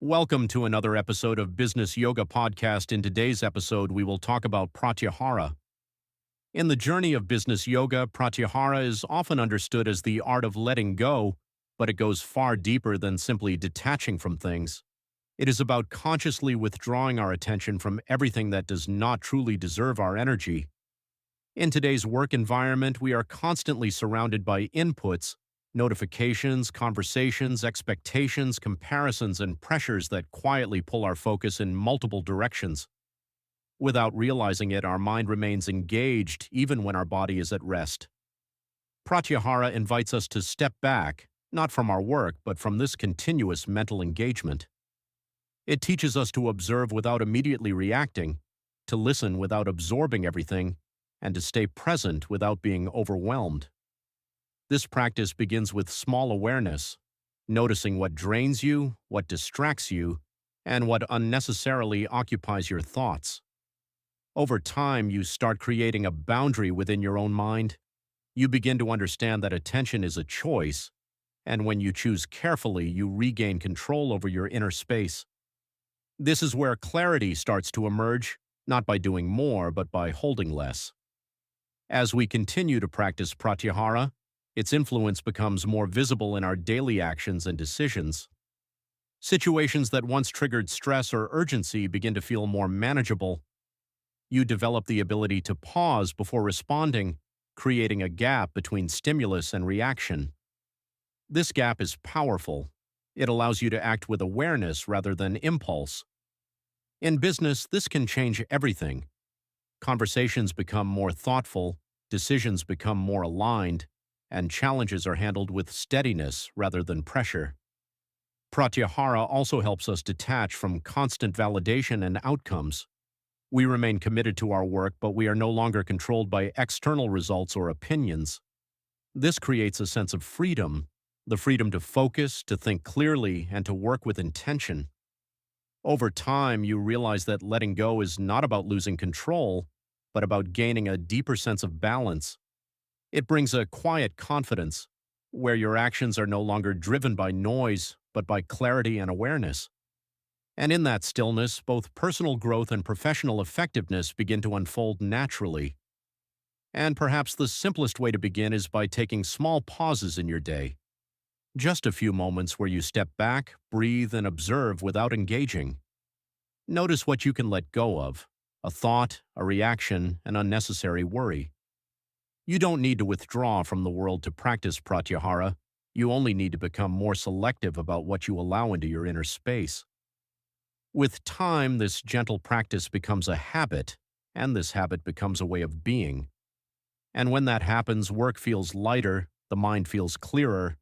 Welcome to another episode of Business Yoga Podcast. In today's episode, we will talk about Pratyahara. In the journey of business yoga, Pratyahara is often understood as the art of letting go, but it goes far deeper than simply detaching from things. It is about consciously withdrawing our attention from everything that does not truly deserve our energy. In today's work environment, we are constantly surrounded by inputs, notifications, conversations, expectations, comparisons, and pressures that quietly pull our focus in multiple directions. Without realizing it, our mind remains engaged even when our body is at rest. Pratyahara invites us to step back, not from our work, but from this continuous mental engagement. It teaches us to observe without immediately reacting, to listen without absorbing everything, and to stay present without being overwhelmed. This practice begins with small awareness, noticing what drains you, what distracts you, and what unnecessarily occupies your thoughts. Over time, you start creating a boundary within your own mind. You begin to understand that attention is a choice, and when you choose carefully, you regain control over your inner space. This is where clarity starts to emerge, not by doing more, but by holding less. As we continue to practice Pratyahara, its influence becomes more visible in our daily actions and decisions. Situations that once triggered stress or urgency begin to feel more manageable. You develop the ability to pause before responding, creating a gap between stimulus and reaction. This gap is powerful. It allows you to act with awareness rather than impulse. In business, this can change everything. Conversations become more thoughtful, decisions become more aligned, and challenges are handled with steadiness rather than pressure. Pratyahara also helps us detach from constant validation and outcomes. We remain committed to our work, but we are no longer controlled by external results or opinions. This creates a sense of freedom, the freedom to focus, to think clearly, and to work with intention. Over time, you realize that letting go is not about losing control, but about gaining a deeper sense of balance. It brings a quiet confidence, where your actions are no longer driven by noise, but by clarity and awareness. And in that stillness, both personal growth and professional effectiveness begin to unfold naturally. And perhaps the simplest way to begin is by taking small pauses in your day. Just a few moments where you step back, breathe, and observe without engaging. Notice what you can let go of: a thought, a reaction, an unnecessary worry. You don't need to withdraw from the world to practice Pratyahara. You only need to become more selective about what you allow into your inner space. With time, this gentle practice becomes a habit, and this habit becomes a way of being. And when that happens, work feels lighter, the mind feels clearer,